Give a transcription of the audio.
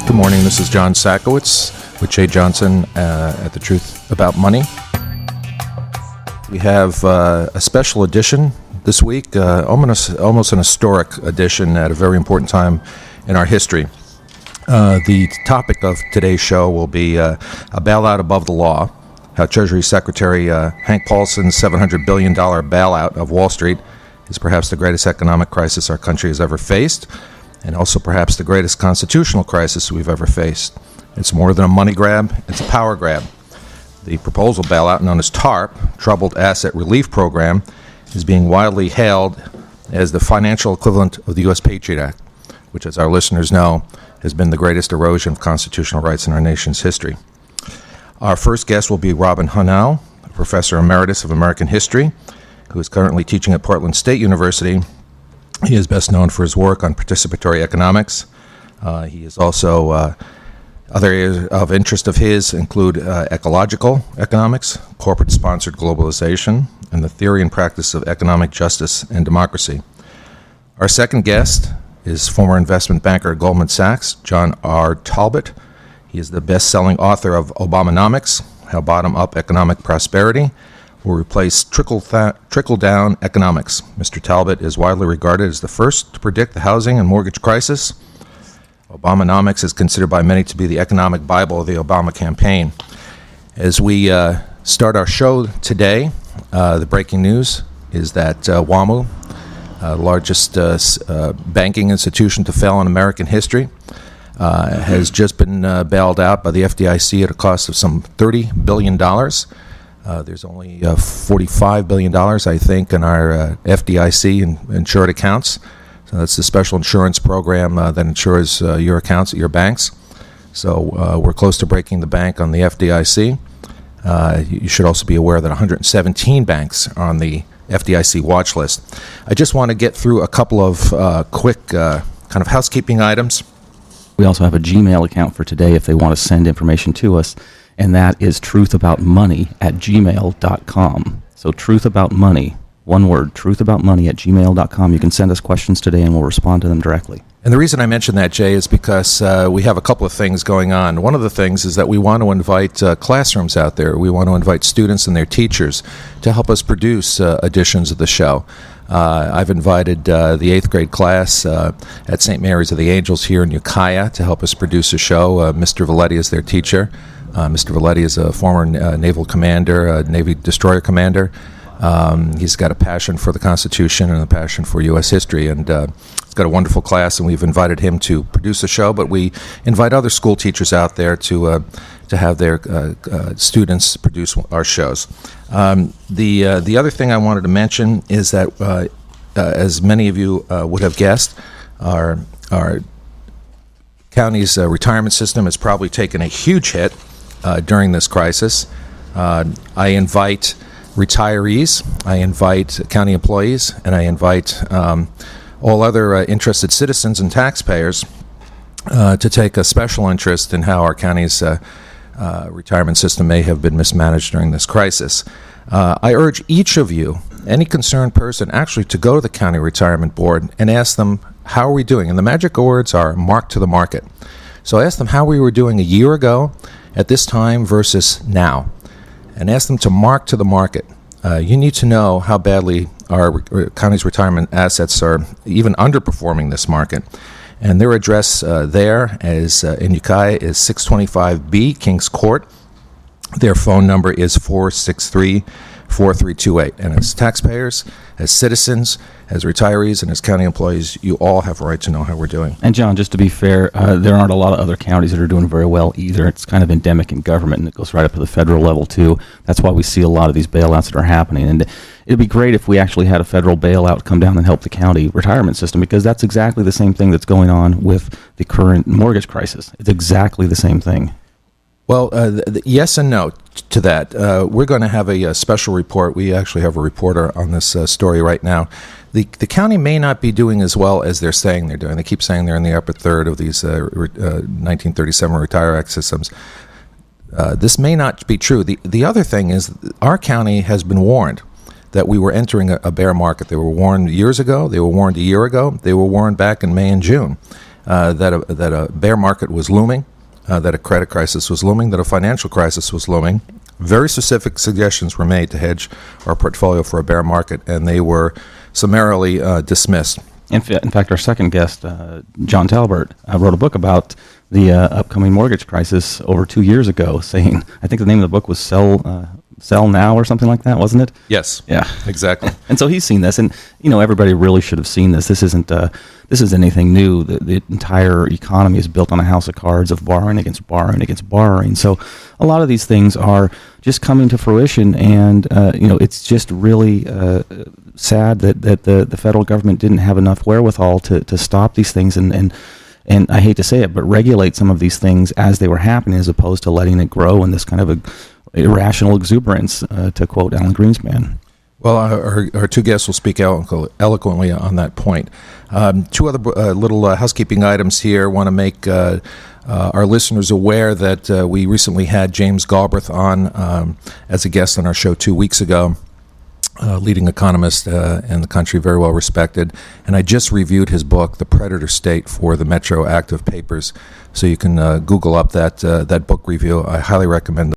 Good morning. This is John Sakowicz with Jay Johnson at The Truth About Money. We have a special edition this week, almost an historic edition at a very important time in our history. The topic of today's show will be a bailout above the law, how Treasury Secretary Hank Paulson's $700 billion bailout of Wall Street is perhaps the greatest economic crisis our country has ever faced, and also perhaps the greatest constitutional crisis we've ever faced. It's more than a money grab, it's a power grab. The proposal bailout, known as TARP, Troubled Asset Relief Program, is being widely hailed as the financial equivalent of the U.S. Patriot Act, which, as our listeners know, has been the greatest erosion of constitutional rights in our nation's history. Our first guest will be Robin Hunau, Professor Emeritus of American History, who is currently teaching at Portland State University. He is best known for his work on participatory economics. He is also, other areas of interest of his include ecological economics, corporate-sponsored globalization, and the theory and practice of economic justice and democracy. Our second guest is former investment banker at Goldman Sachs, John R. Talbot. He is the best-selling author of Obamonomics, How Bottom-Up Economic Prosperity will replace trickle-down economics. Mr. Talbot is widely regarded as the first to predict the housing and mortgage crisis. Obamonomics is considered by many to be the economic Bible of the Obama campaign. As we start our show today, the breaking news is that WAMU, the largest banking institution to fail in American history, has just been bailed out by the FDIC at a cost of some $30 billion. There's only $45 billion, I think, in our FDIC insured accounts. So that's the special insurance program that insures your accounts at your banks. So we're close to breaking the bank on the FDIC. You should also be aware that 117 banks are on the FDIC watch list. I just want to get through a couple of quick kind of housekeeping items. We also have a Gmail account for today if they want to send information to us, and that is truthaboutmoney@gmail.com. So truthaboutmoney, one word, truthaboutmoney@gmail.com. You can send us questions today and we'll respond to them directly. And the reason I mention that, Jay, is because we have a couple of things going on. One of the things is that we want to invite classrooms out there. We want to invite students and their teachers to help us produce editions of the show. I've invited the 8th grade class at St. Mary's of the Angels here in Ukiah to help us produce a show. Mr. Valetti is their teacher. Mr. Valetti is a former naval commander, Navy destroyer commander. He's got a passion for the Constitution and a passion for U.S. history, and he's got a wonderful class, and we've invited him to produce a show, but we invite other school teachers out there to have their students produce our shows. The other thing I wanted to mention is that, as many of you would have guessed, our county's retirement system has probably taken a huge hit during this crisis. I invite retirees, I invite county employees, and I invite all other interested citizens and taxpayers to take a special interest in how our county's retirement system may have been mismanaged during this crisis. I urge each of you, any concerned person, actually to go to the county retirement board and ask them, how are we doing? And the magic words are mark to the market. So ask them how we were doing a year ago at this time versus now, and ask them to mark to the market. You need to know how badly our county's retirement assets are even underperforming this market. And their address there is in Ukiah is 625B Kings Court. Their phone number is 463-4328. And as taxpayers, as citizens, as retirees, and as county employees, you all have a right to know how we're doing. And John, just to be fair, there aren't a lot of other counties that are doing very well either. It's kind of endemic in government, and it goes right up to the federal level too. That's why we see a lot of these bailouts that are happening. And it'd be great if we actually had a federal bailout come down and help the county retirement system, because that's exactly the same thing that's going on with the current mortgage crisis. It's exactly the same thing. Well, yes and no to that. We're going to have a special report. We actually have a reporter on this story right now. The county may not be doing as well as they're saying they're doing. They keep saying they're in the upper third of these 1937 Retire Act systems. This may not be true. The other thing is our county has been warned that we were entering a bear market. They were warned years ago. They were warned a year ago. They were warned back in May and June. that a bear market was looming, that a credit crisis was looming, that a financial crisis was looming. Very specific suggestions were made to hedge our portfolio for a bear market, and they were summarily dismissed. In fact, our second guest, John Talbert, wrote a book about the upcoming mortgage crisis over 2 years ago, saying, I think the name of the book was Sell Now or something like that, wasn't it? Yes. Yeah. Exactly. And so he's seen this, and everybody really should have seen this. This isn't anything new. The entire economy is built on a house of cards of borrowing against borrowing against borrowing. So a lot of these things are just coming to fruition, and it's just really sad that the federal government didn't have enough wherewithal to stop these things and I hate to say it, but regulate some of these things as they were happening, as opposed to letting it grow in this kind of a irrational exuberance, to quote Alan Greenspan. Well, our two guests will speak eloquently on that point. Two other little housekeeping items here. Want to make our listeners aware that we recently had James Galbraith on as a guest on our show 2 weeks ago. Leading economist in the country, very well respected. And I just reviewed his book, The Predator State, for the Metro Active Papers. So you can Google up that book review. I highly recommend